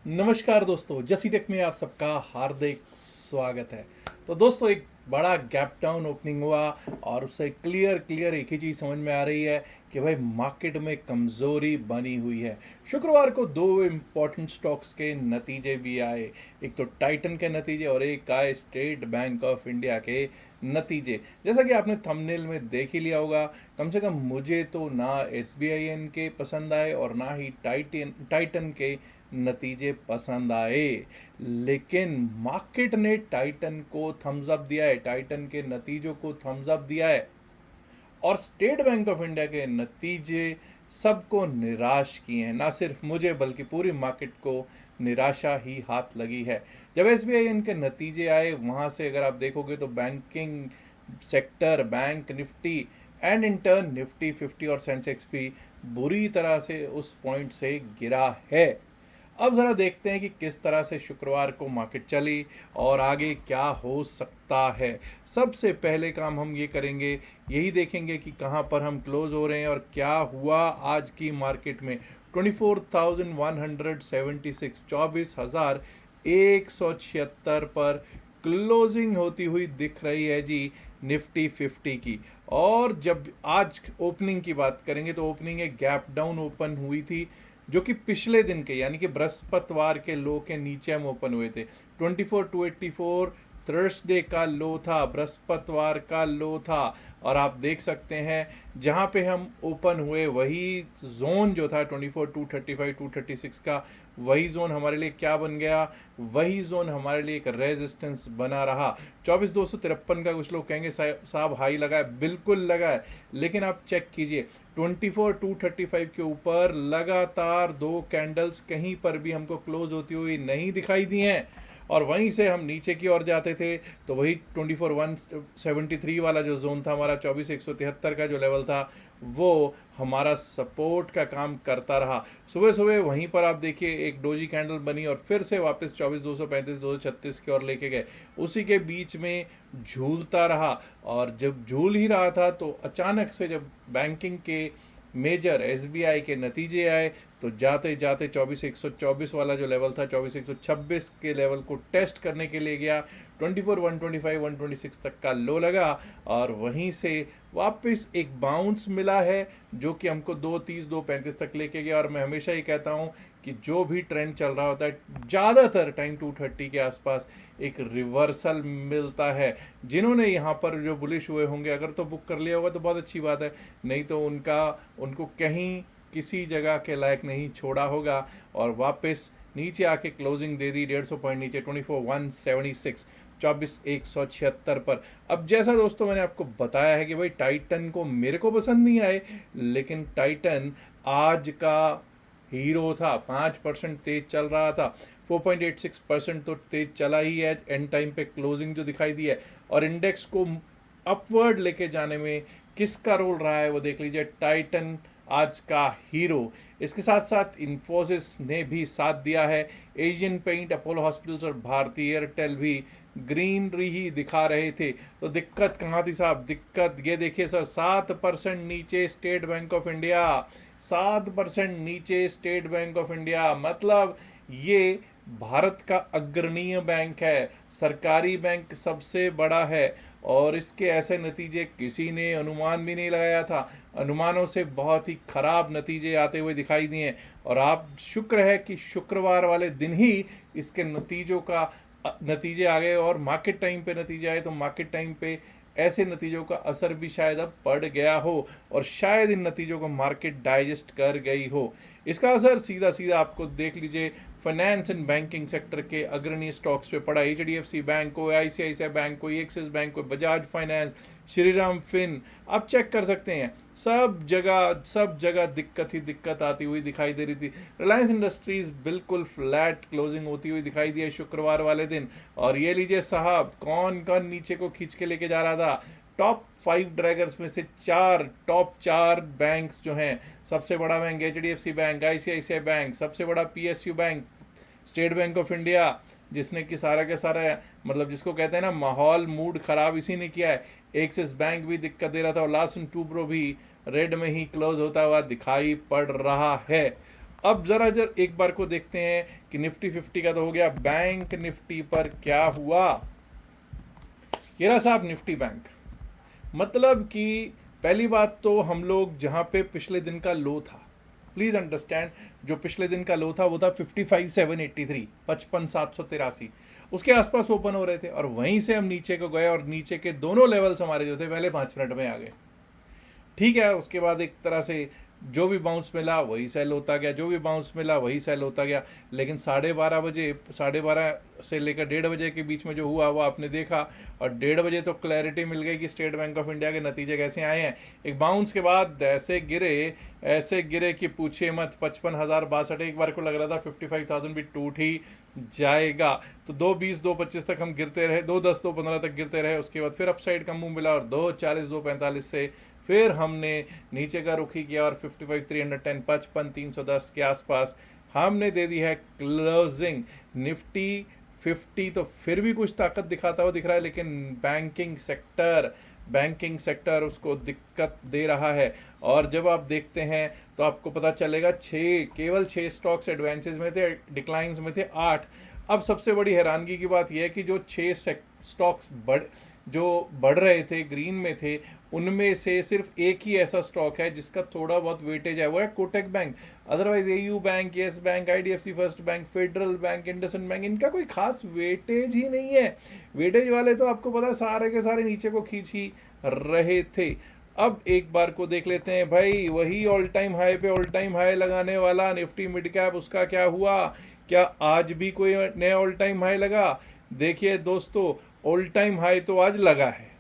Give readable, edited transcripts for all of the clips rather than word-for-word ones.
नमस्कार दोस्तों, जसी टेक में आप सबका हार्दिक स्वागत है। तो दोस्तों, एक बड़ा गैप डाउन ओपनिंग हुआ और उससे क्लियर एक ही चीज़ समझ में आ रही है कि भाई मार्केट में कमज़ोरी बनी हुई है। शुक्रवार को दो इम्पॉर्टेंट स्टॉक्स के नतीजे भी आए। एक तो टाइटन के नतीजे और एक आए स्टेट बैंक ऑफ इंडिया के नतीजे। जैसा कि आपने थंबनेल में देख ही लिया होगा, कम से कम मुझे तो ना एसबीआई के पसंद आए और ना ही टाइटन के नतीजे पसंद आए। लेकिन मार्केट ने टाइटन को थम्स अप दिया है, टाइटन के नतीजों को थम्स अप दिया है। और स्टेट बैंक ऑफ इंडिया के नतीजे सबको निराश किए हैं। ना सिर्फ मुझे बल्कि पूरी मार्केट को निराशा ही हाथ लगी है। जब एसबीआई इनके नतीजे आए, वहाँ से अगर आप देखोगे तो banking sector, bank Nifty and in turn Nifty 50 और सेंसेक्स भी बुरी तरह से उस पॉइंट से गिरा है। अब ज़रा देखते हैं कि किस तरह से शुक्रवार को मार्केट चली और आगे क्या हो सकता है। सबसे पहले काम हम ये करेंगे, यही देखेंगे कि कहाँ पर हम क्लोज हो रहे हैं और क्या हुआ आज की मार्केट में। 24,176, 24,176 पर क्लोजिंग होती हुई दिख रही है जी निफ्टी 50 की। और जब आज ओपनिंग की बात करेंगे तो ओपनिंग एक गैप डाउन ओपन हुई थी, जो कि पिछले दिन के यानी कि बृहस्पतिवार के लो के नीचे हम ओपन हुए थे। 24,284 थर्सडे का लो था, बृहस्पतिवार का लो था। और आप देख सकते हैं जहाँ पे हम ओपन हुए वही जोन जो था 24,235, 236 का, वही जोन हमारे लिए क्या बन गया, वही जोन हमारे लिए एक रेजिस्टेंस बना रहा। 24,253 का कुछ लोग कहेंगे साहब हाई लगा है, बिल्कुल लगा है। लेकिन आप चेक कीजिए 24,235 के ऊपर लगातार दो कैंडल्स कहीं पर भी हमको क्लोज होती हुई नहीं दिखाई दी हैं। और वहीं से हम नीचे की ओर जाते थे तो वही 24,173 वाला जो जोन था हमारा, 24,173 का जो लेवल था, वो हमारा सपोर्ट का काम करता रहा। सुबह सुबह वहीं पर आप देखिए एक डोजी कैंडल बनी और फिर से वापस 24,235, 236 की ओर लेके गए। उसी के बीच में झूलता रहा और जब झूल ही रहा था तो अचानक से जब बैंकिंग के मेजर एसबीआई के नतीजे आए तो जाते जाते 24,124 वाला जो लेवल था, 24,126 के लेवल को टेस्ट करने के लिए गया। 24,125, 126 तक का लो लगा और वहीं से वापस एक बाउंस मिला है जो कि हमको 2.30, 2.35 तक लेके गया। और मैं हमेशा ही कहता हूँ कि जो भी ट्रेंड चल रहा होता है ज़्यादातर टाइम 230 के आसपास एक रिवर्सल मिलता है। जिन्होंने यहाँ पर जो बुलिश हुए होंगे, अगर तो बुक कर लिया होगा तो बहुत अच्छी बात है, नहीं तो उनको कहीं किसी जगह के लायक नहीं छोड़ा होगा। और वापस नीचे आके क्लोजिंग दे दी 150 पॉइंट नीचे, 24,176, 24,176 पर। अब जैसा दोस्तों मैंने आपको बताया है कि भाई टाइटन को मेरे को पसंद नहीं आए, लेकिन टाइटन आज का हीरो था। 5% तेज चल रहा था, 4.86% तो तेज चला ही है एंड टाइम पे क्लोजिंग जो दिखाई दी है। और इंडेक्स को अपवर्ड लेके जाने में किसका रोल रहा है वो देख लीजिए, टाइटन आज का हीरो। इसके साथ साथ इन्फोसिस ने भी साथ दिया है। एशियन पेंट, अपोलो हॉस्पिटल्स और भारतीय एयरटेल भी ग्रीनरी ही दिखा रहे थे। तो दिक्कत कहाँ थी साहब? दिक्कत ये देखिए सर, 7% नीचे स्टेट बैंक ऑफ इंडिया, 7% नीचे स्टेट बैंक ऑफ इंडिया। मतलब ये भारत का अग्रणीय बैंक है, सरकारी बैंक सबसे बड़ा है और इसके ऐसे नतीजे किसी ने अनुमान भी नहीं लगाया था। अनुमानों से बहुत ही खराब नतीजे आते हुए दिखाई दिए। और आप शुक्र है कि शुक्रवार वाले दिन ही इसके नतीजे आ गए और मार्केट टाइम पे नतीजे आए, तो मार्केट टाइम पे ऐसे नतीजों का असर भी शायद अब पड़ गया हो और शायद इन नतीजों को मार्केट डाइजेस्ट कर गई हो। इसका असर सीधा सीधा आपको देख लीजिए फाइनेंस एंड बैंकिंग सेक्टर के अग्रणी स्टॉक्स पे पड़ा। एचडीएफसी बैंक को, आईसीआईसीआई बैंक को, एक्सिस बैंक को, बजाज फाइनेंस, श्रीराम फिन, आप चेक कर सकते हैं सब जगह दिक्कत ही दिक्कत आती हुई दिखाई दे रही थी। रिलायंस इंडस्ट्रीज बिल्कुल फ्लैट क्लोजिंग होती हुई दिखाई दी है शुक्रवार वाले दिन। और ये लीजिए साहब, कौन कौन नीचे को खींच के लेके जा रहा था। टॉप 5 ड्रैगर्स में से टॉप 4 बैंक्स जो हैं, सबसे बड़ा bank HDFC bank, ICICI bank, सबसे बड़ा PSU bank, state bank of India, जिसने कि सारा के सारा मतलब जिसको कहते हैं ना माहौल मूड खराब इसी ने किया है। एक्सिस बैंक भी दिक्कत दे रहा था और लार्सन टूब्रो भी रेड में ही क्लोज होता हुआ दिखाई पड़ रहा है। अब जरा एक बार को देखते हैं कि निफ्टी 50 का तो हो गया, बैंक निफ्टी पर क्या हुआ। ये रहा साहब निफ्टी बैंक। मतलब कि पहली बात तो हम लोग जहां पे पिछले दिन का लो था, प्लीज अंडरस्टैंड, जो पिछले दिन का लो था वो था 55,783, 55,783, उसके आसपास ओपन हो रहे थे और वहीं से हम नीचे को गए और नीचे के दोनों लेवल्स हमारे जो थे पहले 5 मिनट में आ गए। ठीक है, उसके बाद एक तरह से जो भी बाउंस मिला वही सेल होता गया, जो भी बाउंस मिला वही सेल होता गया। लेकिन 12:30 बजे, 12:30 से लेकर 1:30 बजे के बीच में जो हुआ वो आपने देखा, और 1:30 बजे तो क्लैरिटी मिल गई कि स्टेट बैंक ऑफ इंडिया के नतीजे कैसे आए हैं। एक बाउंस के बाद ऐसे गिरे कि पूछिए मत, 55,062। एक बार को लग रहा था 55,000 भी टूट ही जाएगा। तो 2:20, 2:25 तक हम गिरते रहे, 2:10, 2:15 तक गिरते रहे। उसके बाद फिर अपसाइड का मुंह मिला और 2:40, 2:45 से फिर हमने नीचे का रुख ही किया और 55,310, 55,310 के आसपास हमने दे दी है क्लोजिंग। निफ्टी 50 तो फिर भी कुछ ताकत दिखाता हुआ दिख रहा है, लेकिन बैंकिंग सेक्टर उसको दिक्कत दे रहा है। और जब आप देखते हैं तो आपको पता चलेगा केवल 6 स्टॉक्स एडवांसेस में थे, डिक्लाइंस में थे 8। अब सबसे बड़ी हैरानगी की बात यह है कि जो 6 स्टॉक्स बढ़ रहे थे, ग्रीन में थे, उनमें से सिर्फ एक ही ऐसा स्टॉक है जिसका थोड़ा बहुत वेटेज है, वो है Kotak bank. Otherwise AU bank, yes bank, IDFC first bank, federal bank, IndusInd bank, इनका कोई खास वेटेज ही नहीं है। वेटेज वाले तो आपको पता है सारे के सारे नीचे को खींच ही रहे थे। अब एक बार को देख लेते हैं भाई, वही ऑल टाइम हाई पे ऑल टाइम हाई लगाने वाला निफ्टी मिड कैप, उसका क्या हुआ? क्या आज भी कोई नया ऑल टाइम हाई लगा? देखिए दोस्तों, ऑल टाइम हाई तो आज लगा है।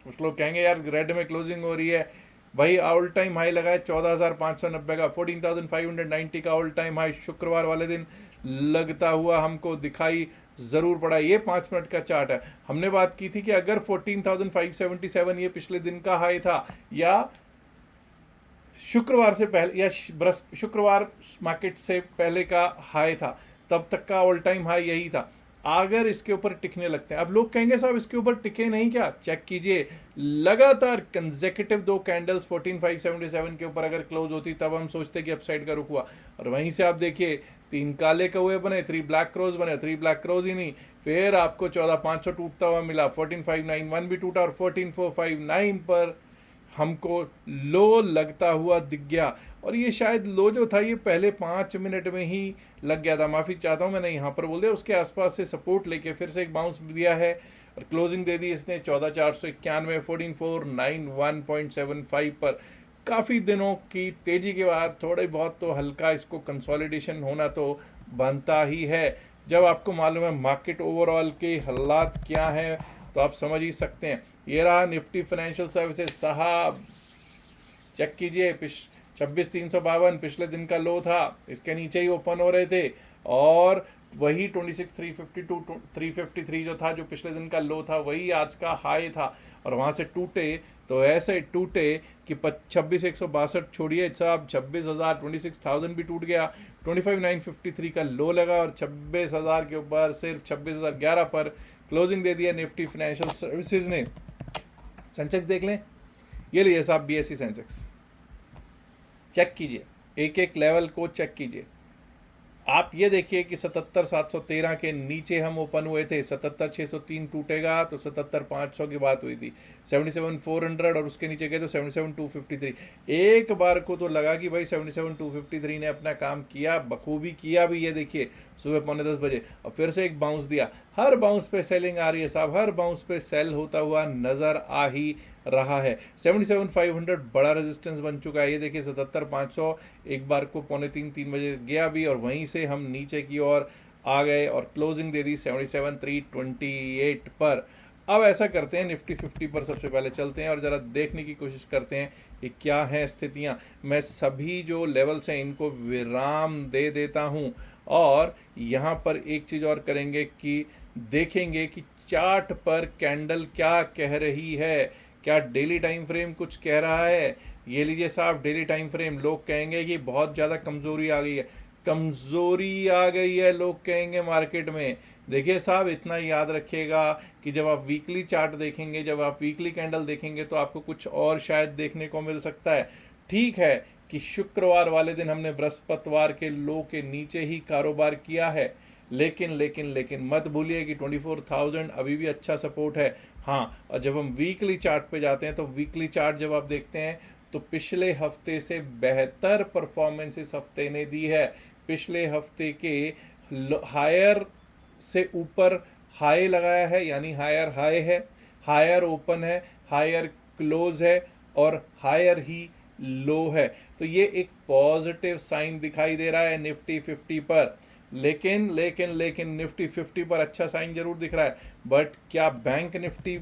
कुछ लोग कहेंगे यार रेड में क्लोजिंग हो रही है, भाई ऑल टाइम हाई लगा है 14,590 का, 14,590 का ऑल टाइम हाई शुक्रवार वाले दिन लगता हुआ हमको दिखाई ज़रूर पड़ा। ये 5 मिनट का चार्ट है। हमने बात की थी कि अगर 14,577 ये पिछले दिन का हाई था, या शुक्रवार से पहले, या शुक्रवार मार्केट से पहले का हाई था, तब तक का ऑल टाइम हाई यही था। अगर इसके ऊपर टिकने लगते हैं, अब लोग कहेंगे साहब इसके ऊपर टिके नहीं क्या? चेक कीजिए, लगातार कंसेक्यूटिव 2 कैंडल्स 14,577 के ऊपर अगर क्लोज होती तब हम सोचते कि अपसाइड का रुख हुआ। और वहीं से आप देखिए 3 काले कौवे बने, 3 ब्लैक क्रोज बने, 3 ब्लैक क्रोज ही नहीं, फिर आपको 14,500 टूटता हुआ मिला, 14,591 भी टूटा और 14,459 पर हमको लो लगता हुआ दिख गया। और ये शायद लो जो था ये पहले 5 मिनट में ही लग गया था, माफ़ी चाहता हूँ मैंने यहाँ पर बोल दिया। उसके आसपास से सपोर्ट लेके फिर से एक बाउंस दिया है और क्लोजिंग दे दी इसने 14,491, 14,491.75 पर। काफ़ी दिनों की तेज़ी के बाद थोड़े बहुत तो हल्का इसको कंसोलिडेशन होना तो बनता ही है। जब आपको मालूम है मार्केट ओवरऑल के हालात क्या हैं तो आप समझ ही सकते हैं। ये रहा निफ्टी फाइनेंशियल सर्विसेज साहब, चेक कीजिए, 26,352 पिछले दिन का लो था, इसके नीचे ही ओपन हो रहे थे, और वही 26,352, 353 जो था, जो पिछले दिन का लो था, वही आज का हाई था। और वहाँ से टूटे तो ऐसे टूटे कि 26,162 छोड़िए साहब, 26,000 भी टूट गया, 25,953 का लो लगा और 26,000 के ऊपर सिर्फ 26,011 पर क्लोजिंग दे दिया निफ्टी फाइनेंशियल सर्विसेज ने। सेंसेक्स देख लें, ये लीजिए साहब बीएसई सेंसेक्स, चेक कीजिए, एक एक लेवल को चेक कीजिए। आप ये देखिए कि 77,713 के नीचे हम ओपन हुए थे, 77,603 टूटेगा तो 77,500 की बात हुई थी, 77,400 और उसके नीचे गए तो 77,253। एक बार को तो लगा कि भाई 77,253 ने अपना काम किया, बखूबी किया भी। ये देखिए सुबह 9:45 और फिर से एक बाउंस दिया। हर बाउंस पे सेलिंग आ रही है साहब, हर बाउंस पे सेल होता हुआ नज़र आ ही रहा है। 77,500 बड़ा रेजिस्टेंस बन चुका है। ये देखिए 77,500 एक बार को 2:45-3 बजे गया भी और वहीं से हम नीचे की ओर आ गए और क्लोजिंग दे दी 77,328 पर। अब ऐसा करते हैं, निफ्टी 50 पर सबसे पहले चलते हैं और ज़रा देखने की कोशिश करते हैं कि क्या हैं स्थितियाँ। मैं सभी जो लेवल्स हैं इनको विराम दे देता हूँ और यहाँ पर एक चीज़ और करेंगे कि देखेंगे कि चार्ट पर कैंडल क्या कह रही है, क्या डेली टाइम फ्रेम कुछ कह रहा है। ये लीजिए साहब डेली टाइम फ्रेम, लोग कहेंगे कि बहुत ज़्यादा कमज़ोरी आ गई है, कमज़ोरी आ गई है लोग कहेंगे मार्केट में। देखिए साहब इतना याद रखिएगा कि जब आप वीकली चार्ट देखेंगे, जब आप वीकली कैंडल देखेंगे तो आपको कुछ और शायद देखने को मिल सकता है। ठीक है कि शुक्रवार वाले दिन हमने बृहस्पतिवार के लो के नीचे ही कारोबार किया है, लेकिन लेकिन लेकिन मत भूलिए कि 24,000 अभी भी अच्छा सपोर्ट है। हाँ, और जब हम वीकली चार्ट पे जाते हैं तो वीकली चार्ट जब आप देखते हैं तो पिछले हफ्ते से बेहतर परफॉर्मेंस इस हफ्ते ने दी है। पिछले हफ्ते के हायर से ऊपर हाई लगाया है, यानी हायर हाई है, हायर ओपन है, हायर क्लोज है और हायर ही लो है। तो ये एक पॉजिटिव साइन दिखाई दे रहा है निफ्टी 50 पर। लेकिन लेकिन लेकिन निफ्टी 50 पर अच्छा साइन जरूर दिख रहा है, बट क्या बैंक निफ्टी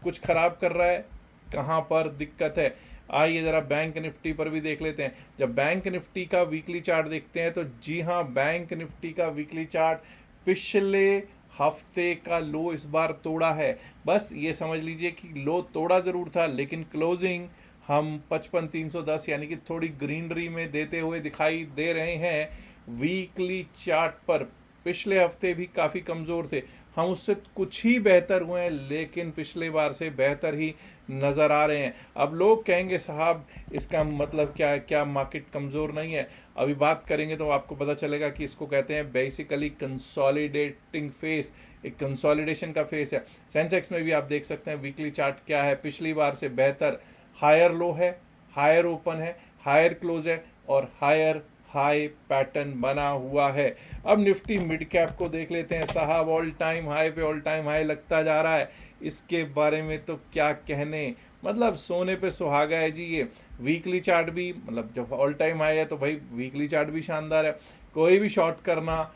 कुछ खराब कर रहा है? कहाँ पर दिक्कत है? आइए ज़रा बैंक निफ्टी पर भी देख लेते हैं। जब बैंक निफ्टी का वीकली चार्ट देखते हैं तो जी हाँ, बैंक निफ्टी का वीकली चार्ट पिछले हफ्ते का लो इस बार तोड़ा है। बस ये समझ लीजिए कि लो तोड़ा ज़रूर था, लेकिन क्लोजिंग हम 55,310 यानी कि थोड़ी ग्रीनरी में देते हुए दिखाई दे रहे हैं। वीकली चार्ट पर पिछले हफ्ते भी काफ़ी कमज़ोर थे, हम उससे कुछ ही बेहतर हुए हैं, लेकिन पिछले बार से बेहतर ही नज़र आ रहे हैं। अब लोग कहेंगे साहब इसका मतलब क्या है, क्या मार्केट कमज़ोर नहीं है? अभी बात करेंगे तो आपको पता चलेगा कि इसको कहते हैं बेसिकली कंसोलिडेटिंग फेस, एक कंसोलिडेशन का फेस है। सेंसेक्स में भी आप देख सकते हैं वीकली चार्ट क्या है, पिछली बार से बेहतर हायर लो है, हायर ओपन है, हायर क्लोज है और हायर हाई पैटर्न बना हुआ है। अब निफ्टी मिड कैप को देख लेते हैं साहब, ऑल टाइम हाई पे ऑल टाइम हाई लगता जा रहा है। इसके बारे में तो क्या कहने, मतलब सोने पे सुहागा है जी ये। वीकली चार्ट भी, मतलब जब ऑल टाइम हाई है तो भाई वीकली चार्ट भी शानदार है। कोई भी शॉर्ट करना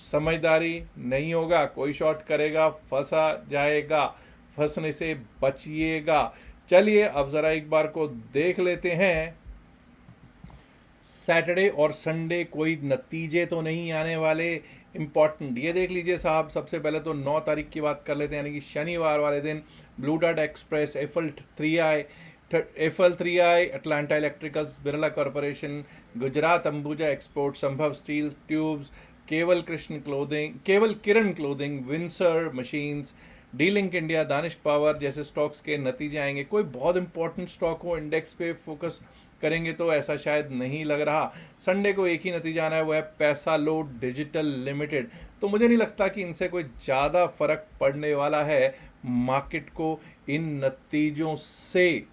समझदारी नहीं होगा, कोई शॉर्ट करेगा फंसा जाएगा, फंसने से बचिएगा। चलिए अब ज़रा एक बार को देख लेते हैं, सैटरडे और संडे कोई नतीजे तो नहीं आने वाले इम्पॉर्टेंट। ये देख लीजिए साहब, सबसे पहले तो 9 तारीख की बात कर लेते हैं, यानी कि शनिवार वाले दिन Blue Dart Express, FL 3i, Atlanta Electricals, Birla corporation, Gujarat Ambuja export, Sambhav steel tubes, Kewal Kiran clothing, Windsor machines, D-Link India, Danish power जैसे स्टॉक्स के नतीजे आएंगे। कोई बहुत इंपॉर्टेंट स्टॉक हो, इंडेक्स पे फोकस करेंगे तो ऐसा शायद नहीं लग रहा। संडे को एक ही नतीजा आना है, वो है पैसा लो डिजिटल लिमिटेड। तो मुझे नहीं लगता कि इनसे कोई ज़्यादा फर्क पड़ने वाला है मार्केट को इन नतीजों से।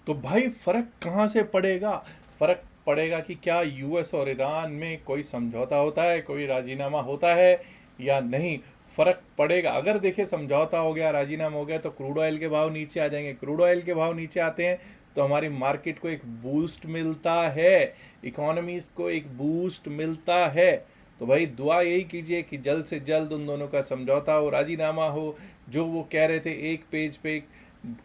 तो भाई फर्क कहाँ से पड़ेगा? फर्क पड़ेगा कि क्या यूएस और ईरान में कोई समझौता होता है, कोई राजीनामा होता है या नहीं। फर्क पड़ेगा। अगर देखिए समझौता हो गया, राजीनामा हो गया, तो क्रूड ऑयल के भाव नीचे आ जाएंगे। क्रूड ऑयल के भाव नीचे आते हैं तो हमारी मार्केट को एक बूस्ट मिलता है, इकोनॉमीज को एक बूस्ट मिलता है। तो भाई दुआ यही कीजिए कि जल्द से जल्द उन दोनों का समझौता हो, राजीनामा हो। जो वो कह रहे थे एक पेज पे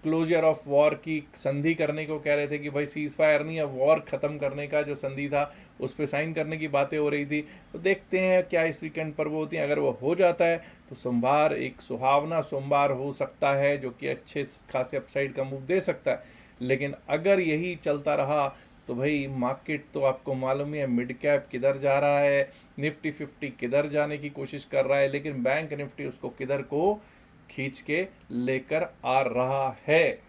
क्लोजर ऑफ वॉर की संधि करने को कह रहे थे कि भाई सीज फायर नहीं है, वॉर ख़त्म करने का जो संधि था उस पर साइन करने की बातें हो रही थी। तो देखते हैं क्या इस वीकेंड पर वो होती हैं। अगर वो हो जाता है तो सोमवार एक सुहावना सोमवार हो सकता है, जो कि अच्छे खासे अपसाइड का मूव दे सकता है। लेकिन अगर यही चलता रहा तो भाई मार्केट तो आपको मालूम ही है, मिड कैप किधर जा रहा है, निफ्टी 50 किधर जाने की कोशिश कर रहा है, लेकिन बैंक निफ्टी उसको किधर को खींच के लेकर आ रहा है।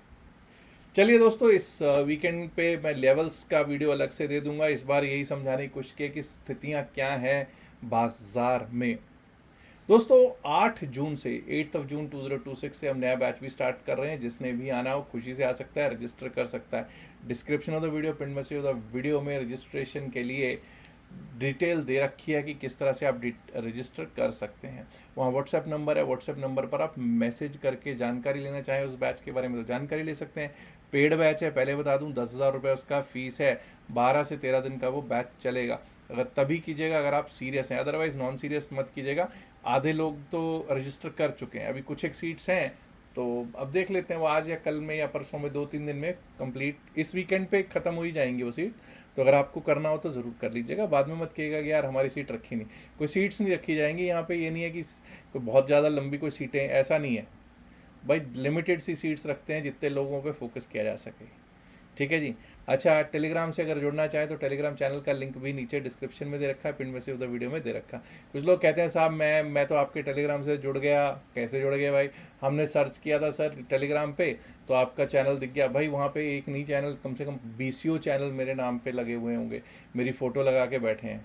चलिए दोस्तों, इस वीकेंड पे मैं लेवल्स का वीडियो अलग से दे दूंगा। इस बार यही समझाने की कोशिश की कि स्थितियां क्या हैं बाजार में। दोस्तों 8 जून से 8 जून 2026 से हम नया बैच भी स्टार्ट कर रहे हैं। जिसने भी आना हो खुशी से आ सकता है, रजिस्टर कर सकता है। Description of the video, pin message of the video में रजिस्ट्रेशन के लिए डिटेल दे रखी है कि किस तरह से आप रजिस्टर कर सकते हैं। वहाँ व्हाट्सएप नंबर है, व्हाट्सएप नंबर पर आप मैसेज करके जानकारी लेना चाहें उस बैच के बारे में तो जानकारी ले सकते हैं। पेड बैच है, पहले बता दूं 10,000 रुपये उसका फ़ीस है। 12 से 13 दिन का वो बैच चलेगा। अगर तभी कीजिएगा अगर आप सीरियस हैं, अदरवाइज़ नॉन सीरियस मत कीजिएगा। आधे लोग तो रजिस्टर कर चुके हैं, अभी कुछ एक सीट्स हैं, तो अब देख लेते हैं वो आज या कल में या परसों में 2-3 दिन में कंप्लीट, इस वीकेंड पे ख़त्म हो ही जाएंगी वो सीट। तो अगर आपको करना हो तो ज़रूर कर लीजिएगा। बाद में मत कहिएगा कि यार हमारी सीट रखी नहीं। कोई सीट्स नहीं रखी जाएंगी यहाँ पे। ये नहीं है कि कोई बहुत ज़्यादा लंबी कोई सीटें, ऐसा नहीं है भाई। लिमिटेड सी सीट्स रखते हैं जितने लोगों पे फोकस किया जा सके। ठीक है जी। अच्छा, टेलीग्राम से अगर जुड़ना चाहें तो टेलीग्राम चैनल का लिंक भी नीचे डिस्क्रिप्शन में दे रखा है, पिन में से उधर वीडियो में दे रखा है। कुछ लोग कहते हैं साहब मैं तो आपके टेलीग्राम से जुड़ गया। कैसे जुड़ गए भाई? हमने सर्च किया था सर टेलीग्राम पे, तो आपका चैनल दिख गया। भाई वहाँ पे एक नहीं चैनल, कम से कम 20 चैनल मेरे नाम पे लगे हुए होंगे, मेरी फ़ोटो लगा के बैठे हैं।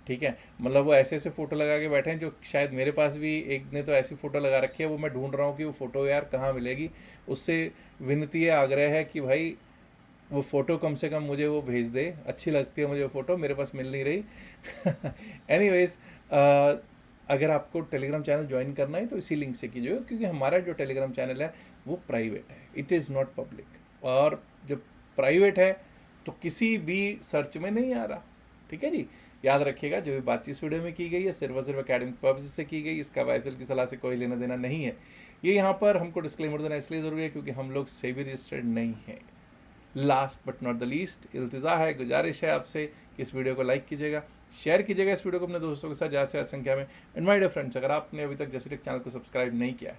ठीक है, मतलब वो ऐसे ऐसे फ़ोटो लगा के बैठे हैं जो शायद मेरे पास भी एक ने तो ऐसी फ़ोटो लगा रखी है, वो मैं ढूंढ रहा हूँ कि वो फ़ोटो यार कहाँ मिलेगी। उससे विनती है, आग्रह है कि भाई वो फ़ोटो कम से कम मुझे वो भेज दे। अच्छी लगती है मुझे वो फ़ोटो, मेरे पास मिल नहीं रही। एनीवेज, अगर आपको टेलीग्राम चैनल ज्वाइन करना है तो इसी लिंक से कीजिए, क्योंकि हमारा जो टेलीग्राम चैनल है वो प्राइवेट है, इट इज़ नॉट पब्लिक। और जब प्राइवेट है तो किसी भी सर्च में नहीं आ रहा। ठीक है जी, याद रखिएगा, जो भी बातचीत इस वीडियो में की गई है सिर्फ और सिर्फ एकेडमिक पर्पज से की गई, इसका वाइजल की सलाह से कोई लेना देना नहीं है। ये यहाँ पर हमको डिस्क्लेमर देना इसलिए ज़रूरी है क्योंकि हम लोग सेबी रजिस्टर्ड नहीं हैं। Last but not the least, इल्तिजा है, गुजारिश है आपसे कि इस वीडियो को लाइक कीजिएगा, शेयर कीजिएगा इस वीडियो को अपने दोस्तों के साथ ज़्यादा से ज़्यादा संख्या में। एंड माय डियर फ्रेंड्स, अगर आपने अभी तक जसटेक चैनल को सब्सक्राइब नहीं किया है,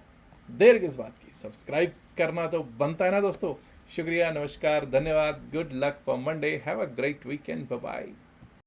देर किस बात की, सब्सक्राइब करना तो बनता है ना दोस्तों। शुक्रिया, नमस्कार, धन्यवाद, good luck for Monday, have a great weekend, bye bye.